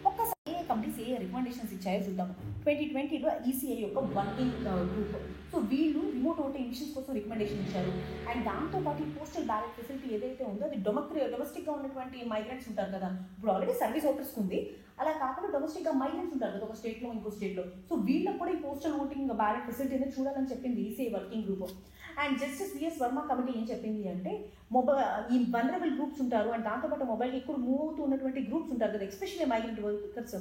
ఒక్కసారి ఏ కమిటీస్ ఏ రికమెండేషన్స్ ఇచ్చాయో చూద్దాము. 2020లో ఈసీఐ యొక్క వర్కింగ్ గ్రూప్, సో వీళ్ళు రిమోట్ ఓటింగ్ మిషన్స్ కోసం రికమెండేషన్ ఇచ్చారు. అండ్ దాంతోపాటు పోస్టల్ బ్యాలెట్ ఫెసిలిటీ ఏదైతే ఉందో అది డొమెస్టిక్గా ఉన్నటువంటి మైగ్రెంట్స్ ఉంటారు కదా, ఇప్పుడు ఆల్రెడీ సర్వీస్ ఓటర్స్ ఉంది, అలా కాకుండా డొమెస్టిక్గా మైగ్రెంట్స్ ఉంటారు కదా ఒక స్టేట్లో ఇంకో స్టేట్లో, సో వీళ్ళకి కూడా ఈ పోస్టల్ ఓటింగ్ బ్యాలెట్ ఫెసిలిటీ అనేది చూడాలని చెప్పింది ECI working group. And justice VS Verma committee ఏం చెప్పింది అంటే ఈ వల్నరబుల్ గ్రూప్స్ ఉంటారు అండ్ దాంతోపాటు మొబైల్ ఎక్కువ మూవ్ అవుతూ ఉన్నటువంటి గ్రూప్స్ ఉంటారు కదా, ఎస్పెషల్లీ మైగ్రెంట్ వర్కర్స్,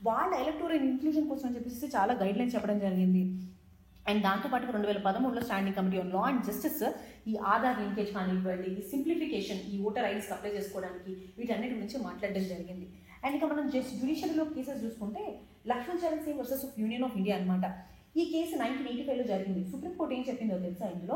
వాళ్ళ ఎలక్టోరల్ ఇంక్లూజన్ కోసం అని చెప్పేసి చాలా గైడ్ లైన్స్ చెప్పడం జరిగింది. అండ్ దాంతోపాటు 2013లో standing committee on law and justice ఈ ఆధార్ లింకేజ్ కానివ్వండి, ఈ సింప్లిఫికేషన్, ఈ ఓటర్ ఐడీస్ అప్లై చేసుకోవడానికి వీటన్నిటి గురించి మాట్లాడడం జరిగింది. అండ్ ఇక మనం జ్యుడిషియరీలో కేసెస్ చూసుకుంటే Lakshman Charan Singh versus union of India అనమాట. ఈ కేసు 1985లో జరిగింది. సుప్రీంకోర్టు ఏం చెప్పిందో తెలుసా, ఇందులో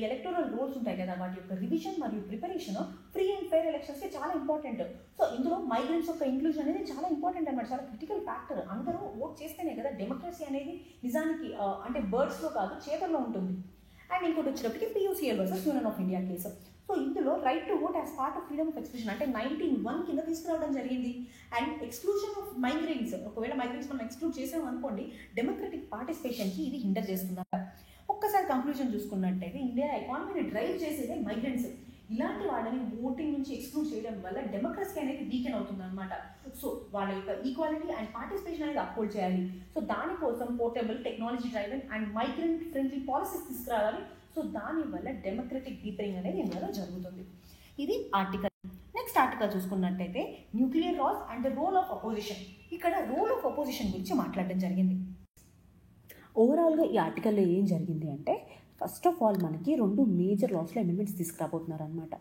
ఎలక్టోరల్ రూల్స్ ఉంటాయి కదా, వాటి యొక్క రివిజన్ మరియు ప్రిపరేషన్ ఫ్రీ అండ్ ఫెయిర్ ఎలక్షన్స్కి చాలా ఇంపార్టెంట్. సో ఇందులో మైగ్రెంట్స్ యొక్క ఇంక్లూజన్ అనేది చాలా ఇంపార్టెంట్ అనమాట, చాలా క్రిటికల్ ఫ్యాక్టర్. అందరూ ఓట్ చేస్తేనే కదా డెమోక్రసీ అనేది నిజానికి అంటే బర్డ్స్లో కాదు చేతల్లో ఉంటుంది. అండ్ ఇంకోటి వచ్చేటప్పటికి PUCL versus union of India case. So ఇందులో right to vote as part of freedom of expression అంటే 1901 కింద తీసుకురావడం జరిగింది. అండ్ ఎక్స్క్లూజన్ ఆఫ్ మైగ్రెంట్స్, ఒకవేళ మైగ్రెంట్స్ మనం ఎక్స్క్లూడ్ చేసాం అనుకోండి, డెమోక్రటిక్ పార్టిసిపేషన్కి ఇది హిండర్ చేస్తుందన్నమాట. ఒక్కసారి కంక్లూజన్ చూసుకున్నట్టయితే ఇండియా ఎకానమీని డ్రైవ్ చేసేదే మైగ్రెంట్స్. ఇలాంటి వాళ్ళని ఓటింగ్ నుంచి ఎక్స్క్లూడ్ చేయడం వల్ల డెమోక్రసీ అనేది వీకెన్ అవుతుంది అనమాట. సో వాళ్ళ యొక్క ఈక్వాలిటీ అండ్ పార్టిసిపేషన్ అనేది అప్హోల్డ్ చేయాలి. సో దానికోసం portable, technology driven and migrant friendly policies తీసుకురావాలి. సో దానివల్ల డెమోక్రటిక్ డీపరింగ్ అనేది ఇందులో జరుగుతుంది. ఇది ఆర్టికల్. నెక్స్ట్ ఆర్టికల్ చూసుకున్నట్టయితే nuclear laws and the role of opposition. ఇక్కడ రోల్ ఆఫ్ అపోజిషన్ గురించి మాట్లాడడం జరిగింది. ఓవరాల్గా ఈ ఆర్టికల్లో ఏం జరిగింది అంటే ఫస్ట్ ఆఫ్ ఆల్ మనకి 2 మేజర్ లాస్లో అమెండ్మెంట్స్ తీసుకురాబోతున్నారు అనమాట.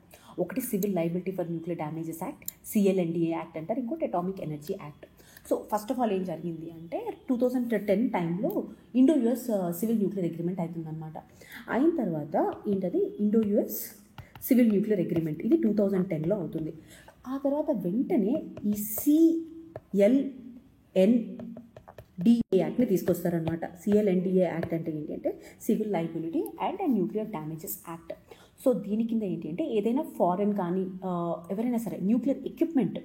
ఒకటి civil liability for nuclear damages act, CLNDA act అంటారు, ఇంకోటి atomic energy act. So first of all ఏం జరిగింది అంటే 2010 టైంలో Indo US civil nuclear agreement అవుతుందన్నమాట. అయిన తర్వాత ఏంటది Indo US civil nuclear agreement, ఇది 2010లో అవుతుంది. ఆ తర్వాత వెంటనే ఈ CLNDA యాక్ట్ని తీసుకొస్తారనమాట. CLNDA యాక్ట్ అంటే ఏంటి అంటే civil liability and nuclear damages act. So దీని కింద ఏంటి అంటే ఏదైనా ఫారెన్ కానీ ఎవరైనా సరే న్యూక్లియర్ ఎక్విప్మెంట్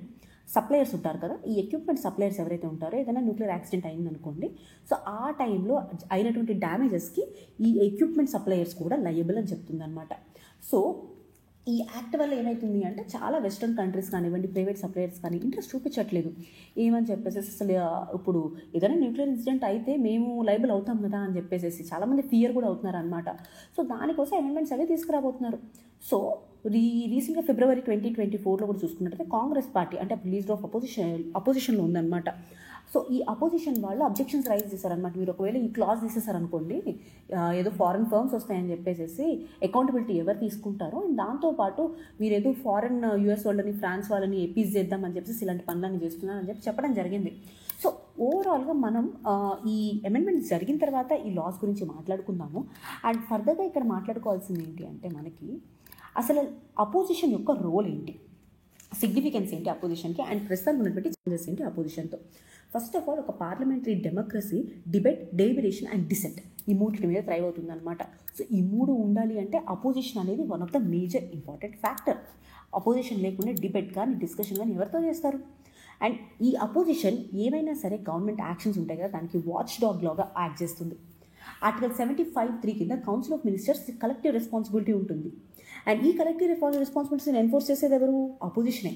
సప్లయర్స్ ఉంటారు కదా, ఈ ఎక్విప్మెంట్ సప్లయర్స్ ఎవరైతే ఉంటారో ఏదైనా న్యూక్లియర్ యాక్సిడెంట్ అయిందనుకోండి, సో ఆ టైంలో అయినటువంటి డ్యామేజెస్కి ఈ ఎక్విప్మెంట్ సప్లయర్స్ కూడా లయబుల్ అని చెప్తుంది అనమాట. సో ఈ యాక్ట్ వల్ల ఏమవుతుంది అంటే చాలా వెస్ట్రన్ కంట్రీస్ కానివ్వండి, ప్రైవేట్ సప్లయర్స్ కానీ ఇంట్రెస్ట్ చూపించట్లేదు. ఏమని చెప్పేసి అసలు ఇప్పుడు ఏదైనా న్యూక్లియర్ ఇన్సిడెంట్ అయితే మేము లైబుల్ అవుతాం కదా అని చెప్పేసి చాలామంది ఫియర్ కూడా అవుతున్నారు అనమాట. సో దానికోసం అమెండ్మెంట్స్ అవి తీసుకురాబోతున్నారు. సో రీసెంట్గా ఫిబ్రవరి 2024లో కూడా చూసుకున్నట్టయితే కాంగ్రెస్ పార్టీ అంటే లీడర్ ఆఫ్ అపోజిషన్లో ఉందన్నమాట. సో ఈ అపోజిషన్ వాళ్ళు అబ్జెక్షన్స్ రైజ్ చేశారనమాట. మీరు ఒకవేళ ఈ క్లాజ్ తీసేసారనుకోండి, ఏదో ఫారెన్ ఫర్మ్స్ వస్తాయని చెప్పేసి అకౌంటబిలిటీ ఎవరు తీసుకుంటారో, అండ్ దాంతోపాటు మీరు ఏదో ఫారెన్ యూఎస్ వాళ్ళని ఫ్రాన్స్ వాళ్ళని ఎపీస్ చేద్దామని చెప్పేసి ఇలాంటి పనులన్నీ చేస్తున్నారని చెప్పి చెప్పడం జరిగింది. సో ఓవరాల్గా మనం ఈ అమెండ్మెంట్ జరిగిన తర్వాత ఈ లాస్ గురించి మాట్లాడుకుందాము. అండ్ ఫర్దర్గా ఇక్కడ మాట్లాడుకోవాల్సింది ఏంటి అంటే మనకి అసలు అపోజిషన్ యొక్క రోల్ ఏంటి, సిగ్నిఫికెన్స్ ఏంటి అపోజిషన్కి, అండ్ ప్రస్తుతం ఉన్నటువంటి చేంజెస్ ఏంటి అపోజిషన్తో. ఫస్ట్ ఆఫ్ ఆల్, ఒక parliamentary democracy debate, deliberation and dissent ఈ మూడింటి మీద థ్రైవ్ అవుతుంది అనమాట. సో ఈ మూడు ఉండాలి అంటే అపోజిషన్ అనేది one of the major important factor. Opposition లేకుండా డిబేట్ కానీ డిస్కషన్ కానీ ఎవరితో చేస్తారు? అండ్ ఈ అపోజిషన్ ఏమైనా సరే గవర్నమెంట్ యాక్షన్స్ ఉంటాయి కదా, దానికి వాచ్ డాగ్ లాగా యాక్ట్ చేస్తుంది. ఆర్టికల్ 75(3) కింద council of ministers collective responsibility ఉంటుంది. అండ్ ఈ కలెక్టివ్ రెస్పాన్సిబిలిటీని ఎన్ఫోర్స్ చేసేది ఎవరు? అపోజిషనే.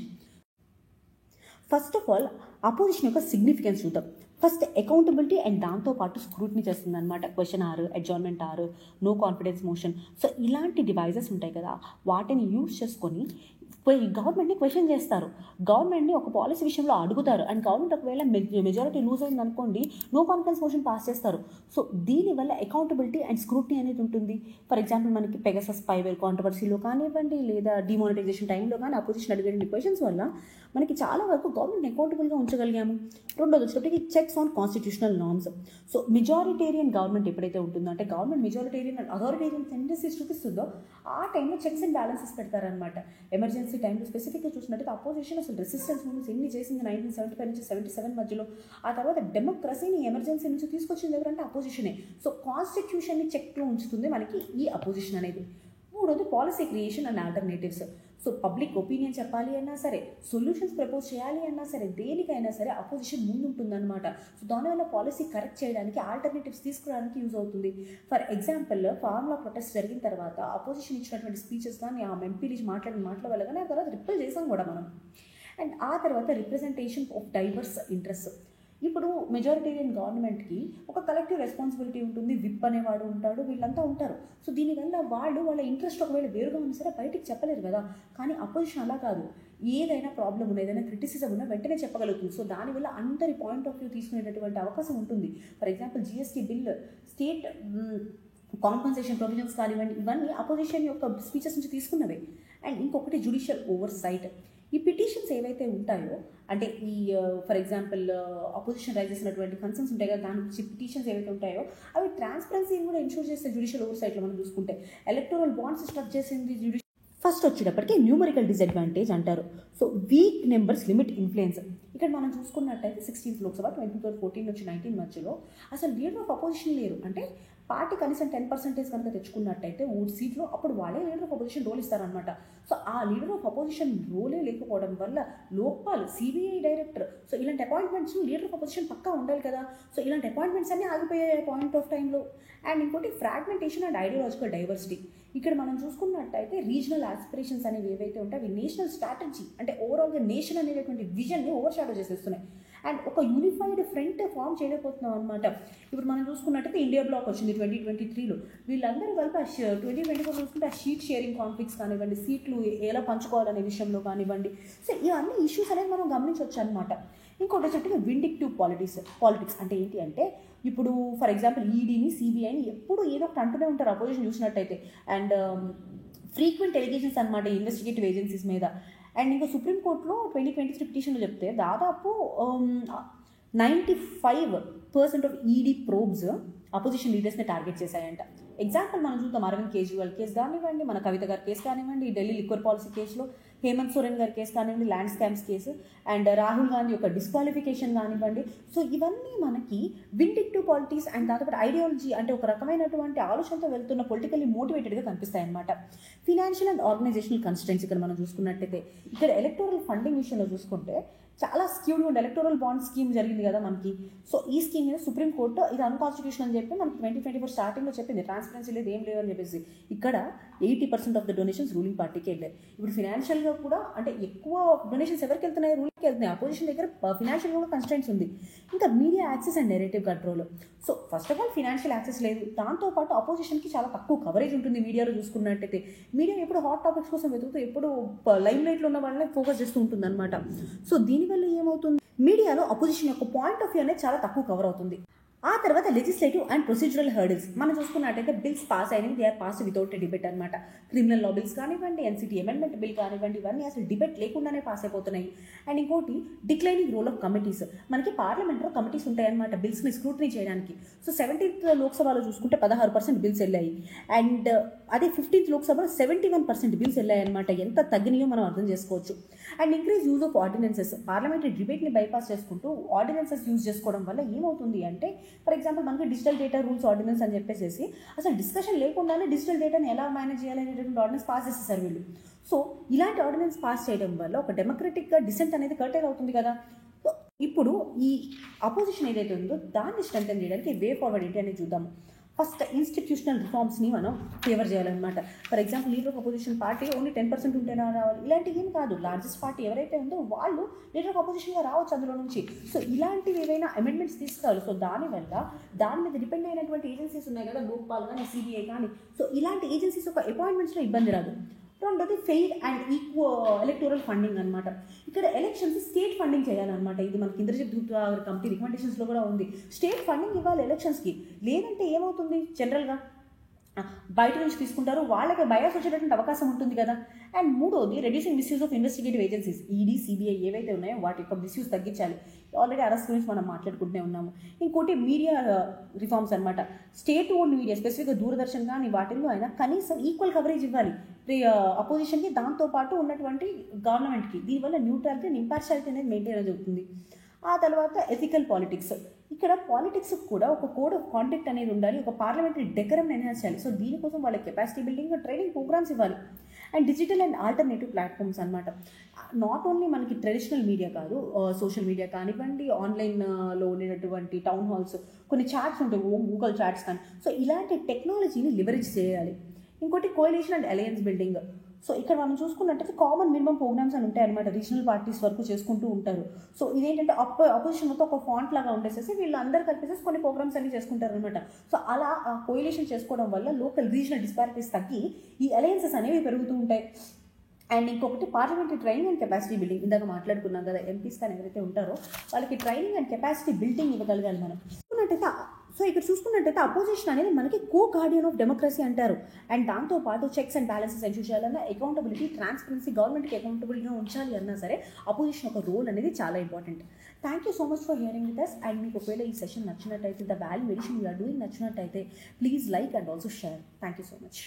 ఫస్ట్ ఆఫ్ ఆల్ అపోజిషన్ యొక్క సిగ్నిఫికెన్స్ చూద్దాం. ఫస్ట్ అకౌంటబిలిటీ అండ్ దాంతోపాటు స్క్రూటినీ చేస్తుంది అనమాట. Question or, adjournment or, no confidence motion. So ఇలాంటి డివైజెస్ ఉంటాయి కదా, వాటిని యూజ్ చేసుకొని గవర్నమెంట్ని క్వశ్చన్ చేస్తారు, గవర్నమెంట్ని ఒక పాలసీ విషయంలో అడుగుతారు. అండ్ గవర్నమెంట్ ఒకవేళ మెజారిటీ లూజ్ అయింది అనుకోండి, నో కాన్ఫిడెన్స్ మోషన్ పాస్ చేస్తారు. సో దీనివల్ల అకౌంటబిలిటీ అండ్ స్క్రూటినీ అనేది ఉంటుంది. ఫర్ ఎగ్జాంపుల్ మనకి పెగసస్ స్పైవేర్ కాంట్రవర్సీలో కానివ్వండి, లేదా డిమానిటైజేషన్ టైంలో కానీ అపోజిషన్ అడిగే క్వశ్చన్స్ వల్ల మనకి చాలా వరకు గవర్నమెంట్ అకౌంటబుల్గా ఉంచగలిగాము. రెండోది వచ్చేటప్పటికి checks on constitutional norms. So majoritarian government ఎప్పుడైతే ఉంటుందో, అంటే గవర్నమెంట్ మెజారిటేరియన్ అథారిటేరియన్ టెండెన్సీస్ చూపిస్తుందో ఆ టైంలో చెక్స్ అండ్ బ్యాలెన్సెస్ పెడతారనమాట. ఎమర్జెన్సీ టైంలో స్పెసిఫిక్గా చూసినట్టయితే అపోజిషన్ అసలు రెసిస్టెన్స్ మూవ్మెంట్స్ ఎన్ని చేసింది 1975 నుంచి 77 మధ్యలో. ఆ తర్వాత డెమోక్రసీని ఎమర్జెన్సీ నుంచి తీసుకొచ్చింది ఎవరంటే అపోజిషనే. సో కాన్స్టిట్యూషన్ని చెక్లో ఉంచుతుంది మనకి ఈ అపోజిషన్ అనేది. మూడోది policy creation and alternatives. So public opinion చెప్పాలి అన్నా సరే, సొల్యూషన్స్ ప్రపోజ్ చేయాలి అన్నా సరే, దేనికైనా సరే అపోజిషన్ ముందు ఉంటుందన్నమాట. సో దానివల్ల పాలసీ కరెక్ట్ చేయడానికి, ఆల్టర్నేటివ్స్ తీసుకురావడానికి యూజ్ అవుతుంది. ఫర్ ఎగ్జాంపుల్, ఫార్ములా ప్రొటెస్ట్ జరిగిన తర్వాత అపోజిషన్ ఇచ్చినటువంటి స్పీచెస్ కానీ, ఆ ఎంపీలు మాట్లాడిన మాటల వల్ల కానీ ఆ తర్వాత రిప్లై చేసాం కూడా మనం. అండ్ ఆ తర్వాత రిప్రజెంటేషన్ ఆఫ్ డైవర్స్ ఇంట్రెస్ట్. ఇప్పుడు మెజారిటేరియన్ గవర్నమెంట్కి ఒక కలెక్టివ్ రెస్పాన్సిబిలిటీ ఉంటుంది, విప్ అనేవాడు ఉంటాడు, వీళ్ళంతా ఉంటారు. సో దీనివల్ల వాళ్ళ ఇంట్రెస్ట్ ఒకవేళ వేరుగా ఉన్నా సరే బయటికి చెప్పలేరు కదా. కానీ అపోజిషన్ అలా కాదు, ఏదైనా ప్రాబ్లం ఉన్నా, ఏదైనా క్రిటిసిజం ఉన్నా వెంటనే చెప్పగలుగుతుంది. సో దానివల్ల అందరి పాయింట్ ఆఫ్ వ్యూ తీసుకునేటటువంటి అవకాశం ఉంటుంది. For example GST bill, state compensation provisions కానివ్వండి, ఇవన్నీ అపోజిషన్ యొక్క స్పీచెస్ నుంచి తీసుకున్నవే. అండ్ ఇంకొకటి జ్యుడిషియల్ ఓవర్ సైట్. ఈ పిటిషన్స్ ఏవైతే ఉంటాయో, అంటే ఈ ఫర్ ఎగ్జాంపుల్ అపోజిషన్ రైజ్ చేసినటువంటి కన్సర్న్స్ ఉంటాయి కదా, దాని గురించి పిటిషన్స్ ఏవైతే ఉంటాయో అవి ట్రాన్స్పరెన్సీని కూడా ఇన్షూర్ చేస్తే జ్యుడిషియల్ ఓవర్ సైట్లో మనం చూసుకుంటే. ఎలక్టోరల్ బాండ్స్ స్ట్రక్ చేసింది జ్యుడిషియల్. ఫస్ట్ వచ్చేటప్పటికి న్యూమరికల్ డిసడ్వాంటేజ్ అంటారు. So weak numbers limit influence. ఇక్కడ మనం చూసుకున్నట్టయితే 16th లోక్సభ 2014 నుంచి 19 మధ్యలో అసలు లీడర్ ఆఫ్ అపోజిషన్ లేరు. అంటే పార్టీ కనీసం 10% కనుక తెచ్చుకున్నట్టయితే సీట్లో అప్పుడు వాళ్ళే లీడర్ ఆఫ్ అపోజిషన్ రోల్ ఇస్తారనమాట. సో ఆ లీడర్ ఆఫ్ అపోజిషన్ రోలే లేకపోవడం వల్ల లోక్పాల్, సిబిఐ డైరెక్టర్, సో ఇలాంటి అపాయింట్మెంట్స్ లీడర్ ఆఫ్ అపోజిషన్ పక్కా ఉండాలి కదా. సో ఇలాంటి అపాయింట్మెంట్స్ అన్నీ ఆగిపోయాయి పాయింట్ ఆఫ్ టైంలో. అండ్ ఇంకోటి ఫ్రాగ్మెంటేషన్ అండ్ ఐడియాలజికల్ డైవర్సిటీ. ఇక్కడ మనం చూసుకున్నట్టయితే రీజనల్ ఆస్పిరేషన్స్ అనేవి ఏవైతే ఉంటాయి అవి నేషనల్ స్ట్రాటజీ, అంటే ఓవరాల్గా నేషన్ అనేటువంటి విజన్ని ఓవర్ షాడో చేసేస్తున్నాయి. అండ్ ఒక యూనిఫైడ్ ఫ్రంట్ ఫామ్ చేయలేకపోతున్నాం అనమాట. ఇప్పుడు మనం చూసుకున్నట్టయితే ఇండియా బ్లాక్ వచ్చింది 2023లో. వీళ్ళందరూ కలిపి 2024 చూసుకుంటే ఆ షీట్ షేరింగ్ కాన్ఫ్లిక్ట్స్ కానివ్వండి, సీట్లు ఎలా పంచుకోవాలనే విషయంలో కానివ్వండి, సో ఇవన్నీ ఇష్యూస్ అనేది మనం గమనించవచ్చు అనమాట. ఇంకోటి వచ్చేట్టుగా విండిక్టివ్ పాలిటిక్స్ అంటే ఏంటి అంటే, ఇప్పుడు ఫర్ ఎగ్జాంపుల్ ఈడీని, సిబిఐని ఎప్పుడు ఏదో ఒకటి అంటూనే ఉంటారు అపోజిషన్ చూసినట్టయితే. అండ్ ఫ్రీక్వెంట్ ఎలిగేషన్స్ అనమాట ఇన్వెస్టిగేటివ్ ఏజెన్సీస్ మీద. అండ్ ఇంకా సుప్రీంకోర్టులో 2023 పిటిషన్లో చెప్తే దాదాపు 95% ఆఫ్ ఈడీ ప్రోబ్స్ అపోజిషన్ లీడర్స్ని టార్గెట్ చేశాయంట. ఎగ్జాంపుల్ మనం చూద్దాం, అరవింద్ కేజ్రీవాల్ కేసు కానివ్వండి, మన కవిత గారి కేసు కానివ్వండి, ఢిల్లీ లిక్వర్ పాలసీ కేసులో హేమంత్ సోరెన్ గారి కేసు కానివ్వండి, land scams case, and Rahul Gandhi యొక్క డిస్క్వాలిఫికేషన్ కానివ్వండి. సో ఇవన్నీ మనకి విండిక్టివ్ పాలిటిక్స్ అండ్ దాంతోపాటు ఐడియాలజీ, అంటే ఒక రకమైనటువంటి ఆలోచనతో వెళ్తున్న పొలిటికల్లీ మోటివేటెడ్గా కనిపిస్తాయి అనమాట. ఫినాన్షియల్ అండ్ ఆర్గనైజేషనల్ కన్స్ట్రెంట్స్ ఇక్కడ మనం చూసుకున్నట్టయితే, ఇక్కడ ఎలక్టోరల్ ఫండింగ్ విషయంలో చూసుకుంటే చాలా స్కీమ్డ్ ఉంది. ఎలక్టోరల్ బాండ్ స్కీమ్ జరిగింది కదా మనకి. సో ఈ స్కీమ్ మీద సుప్రీంకోర్టు ఇది అన్కాన్స్టిట్యూషన్ అని చెప్పి మనకి 2024 స్టార్టింగ్లో చెప్పింది, ట్రాన్స్పరెన్సీ లేదు, ఏం లేదు అని చెప్పేసి. ఇక్కడ 80% ఆఫ్ ద డొనేషన్స్ రూలింగ్ పార్టీకి వెళ్ళాయి. ఇప్పుడు ఫినాన్షియల్గా కూడా అంటే ఎక్కువ డొనేషన్స్ ఎవరికి వెళ్తున్నాయి? రూలింగ్కి వెళ్తున్నాయి. అపోజిషన్ దగ్గర ఫినాన్షియల్గా కూడా కన్స్ట్రెంట్స్ ఉంది. ఇంకా media access and narrative control. So first of all financial access లేదు, దాంతోపాటు అపోజిషన్కి చాలా తక్కువ కవరేజ్ ఉంటుంది మీడియాలో చూసుకున్నట్టయితే. మీడియా ఎప్పుడు హాట్ టాపిక్స్ కోసం వెతుకుతూ ఎప్పుడు లైమ్ లైట్లో ఉన్న వాళ్ళని ఫోకస్ చేస్తూ ఉంటుంది అనమాట. సో దీనివల్ల ఏమవుతుంది, మీడియాలో అపోజిషన్ యొక్క పాయింట్ ఆఫ్ వ్యూ అనేది చాలా తక్కువ కవర్ అవుతుంది. ఆ తర్వాత లెజిస్లేటివ్ అండ్ ప్రొసీజరల్ హర్డిల్స్ మనం చూసుకున్నట్టయితే బిల్స్ పాస్ అయినవి they are pass without debate అనమాట. క్రిమినల్ లా బిల్స్ కానివ్వండి, ఎన్సిటీ అమెండ్మెంట్ బిల్ కానివ్వండి, ఇవన్నీ అసలు డిబేట్ లేకుండానే పాస్ అయిపోతున్నాయి. అండ్ ఇంకోటి డిక్లైనింగ్ రోల్ ఆఫ్ కమిటీస్. మనకి పార్లమెంట్లో కమిటీస్ ఉంటాయన్నమాట బిల్స్ని స్క్రూటనీ చేయడానికి. సో 17th లోక్సభలో చూసుకుంటే 16% బిల్స్ వెళ్ళాయి. అండ్ అదే 15th లోక్సభలో 71% బిల్స్ వెళ్ళాయి అనమాట. ఎంత తగ్గినాయో మనం అర్థం చేసుకోవచ్చు. And increase use of ordinances. Parliamentary డిబేట్ని బైపాస్ చేసుకుంటూ ఆర్డినెన్సెస్ యూజ్ చేసుకోవడం వల్ల ఏమవుతుంది అంటే, ఫర్ ఎగ్జాంపుల్ మనకి డిజిటల్ డేటా రూల్స్ ఆర్డినెన్స్ అని చెప్పేసి అసలు డిస్కషన్ లేకుండానే డిజిటల్ డేటాని ఎలా మేనేజ్ చేయాలనేటువంటి ఆర్డినెన్స్ పాస్ చేసేసారు వీళ్ళు. సో ఇలాంటి ఆర్డినెన్స్ పాస్ చేయడం వల్ల ఒక డెమోక్రటిక్గా డిసెంట్ అనేది కర్టైల్ అవుతుంది కదా. సో ఇప్పుడు ఈ అపోజిషన్ ఏదైతే ఉందో దాన్ని స్ట్రెంథెన్ చేయడానికి వే ఫార్వర్డ్ ఏంటి అనేది చూద్దాము. ఫస్ట్ ఇన్స్టిట్యూషనల్ రిఫార్మ్స్ని మనం ఫేవర్ చేయాలన్నమాట. For example leader of opposition party only 10% ఉంటేనే రావాలి, ఇలాంటివి ఏం కాదు. లార్జెస్ట్ పార్టీ ఎవరైతే ఉందో వాళ్ళు లీడర్ ఆఫ్ అపోజిషన్గా రావచ్చు అందులో నుంచి. సో ఇలాంటివి ఏవైనా అమెండ్మెంట్స్ తీసుకురావాలి. సో దానివల్ల దాని మీద డిపెండ్ అయినటువంటి ఏజెన్సీస్ ఉన్నాయి కదా, లోక్పాల్ కానీ సిబిఐ కానీ. సో ఇలాంటి ఏజెన్సీస్ ఒక అపాయింట్మెంట్స్లో ఇబ్బంది రాదు. రెండోది fair and equal electoral funding అనమాట. ఇక్కడ ఎలక్షన్స్ స్టేట్ ఫండింగ్ చేయాలన్నమాట. ఇది మనకి ఇంద్రజిత్ గుప్తా కమిటీ రికమెండేషన్స్లో కూడా ఉంది. స్టేట్ ఫండింగ్ ఇవ్వాలి ఎలక్షన్స్కి. లేదంటే ఏమవుతుంది, జనరల్గా బయట నుంచి తీసుకుంటారు, వాళ్ళకి బయాస్ వచ్చేటటువంటి అవకాశం ఉంటుంది కదా. అండ్ మూడోది reducing misuse of investigative agencies. ED, CBI ఏవైతే ఉన్నాయో వాటి యొక్క మిస్యూజ్ తగ్గించాలి. ఆల్రెడీ అరెస్ట్ గురించి మనం మాట్లాడుకుంటూనే ఉన్నాము. ఇంకోటి మీడియా రిఫార్మ్స్ అనమాట. స్టేట్ ఓన్ మీడియా స్పెసిఫిక్గా దూరదర్శన్ కానీ వాటిల్లో అయినా కనీసం ఈక్వల్ కవరేజ్ ఇవ్వాలి అపోజిషన్కి, దాంతోపాటు ఉన్నటువంటి గవర్నమెంట్కి. దీనివల్ల న్యూట్రాలిటీ అండ్ ఇంపార్షియాలిటీ అనేది మెయింటైన్ అవుతుంది. ఆ తర్వాత ఎథికల్ పాలిటిక్స్. ఇక్కడ పాలిటిక్స్ కూడా ఒక కోడ్ ఆఫ్ కాండక్ట్ అనేది ఉండాలి. ఒక పార్లమెంటరీ డెకరం ఎన్హాన్స్ చేయాలి. సో దీనికోసం వాళ్ళ కెపాసిటీ బిల్డింగ్, ట్రైనింగ్ ప్రోగ్రామ్స్ ఇవ్వాలి. And digital and alternative platforms అనమాట. నాట్ ఓన్లీ మనకి ట్రెడిషనల్ మీడియా కాదు, సోషల్ మీడియా కానివ్వండి, ఆన్లైన్లో ఉండేటటువంటి టౌన్ హాల్స్, కొన్ని చాట్స్ ఉంటాయి, గూగుల్ చాట్స్ కానీ. సో ఇలాంటి టెక్నాలజీని లివరేజ్ చేయాలి. ఇంకోటి కోalition అండ్ అలయన్స్ బిల్డింగ్. సో ఇక్కడ మనం చూసుకున్నట్టయితే కామన్ మినిమం ప్రోగ్రామ్స్ అని ఉంటాయి అనమాట. రీజనల్ పార్టీస్ వరకు చేసుకుంటూ ఉంటారు. సో ఇదేంటంటే అపోజిషన్ మొత్తం ఒక ఫాంట్ లాగా ఉండేసేసి వీళ్ళందరూ కలిపేసి కొన్ని ప్రోగ్రామ్స్ అన్ని చేసుకుంటారు అనమాట. సో అలా కోalition చేసుకోవడం వల్ల లోకల్ రీజనల్ డిస్పారిటీస్ తగ్గి ఈ అలయన్సెస్ అనేవి పెరుగుతూ ఉంటాయి. అండ్ ఇంకొకటి parliamentary training and capacity building. ఇందాక మాట్లాడుకున్నాం కదా, ఎంపీస్ కానీ ఎవరైతే ఉంటారో వాళ్ళకి ట్రైనింగ్ అండ్ కెపాసిటీ బిల్డింగ్ ఇవ్వగలగాలి మనం. సో ఇక్కడ చూసుకున్నట్టయితే అపోజిషన్ అనేది మనకి కో గార్డియన్ ఆఫ్ డెమోక్రసీ అంటారు. అండ్ దాంతోపాటు చెక్స్ అండ్ బ్యాలెన్సెస్ ఎన్షూర్ చేయాలన్నా, అకౌంటబిలిటీ, ట్రాన్స్పరెన్సీ, గవర్నమెంట్కి అకౌంటబిలిటీగా ఉంచాలి అన్నా సరే అపోజిషన్ ఒక రోల్ అనేది చాలా important. Thank you so much for hearing with us. And మీకు ఒకవేళ ఈ సెషన్ నచ్చినట్టయితే, the value edition we're doing నచ్చినట్టయితే, please like and also share. Thank you so much.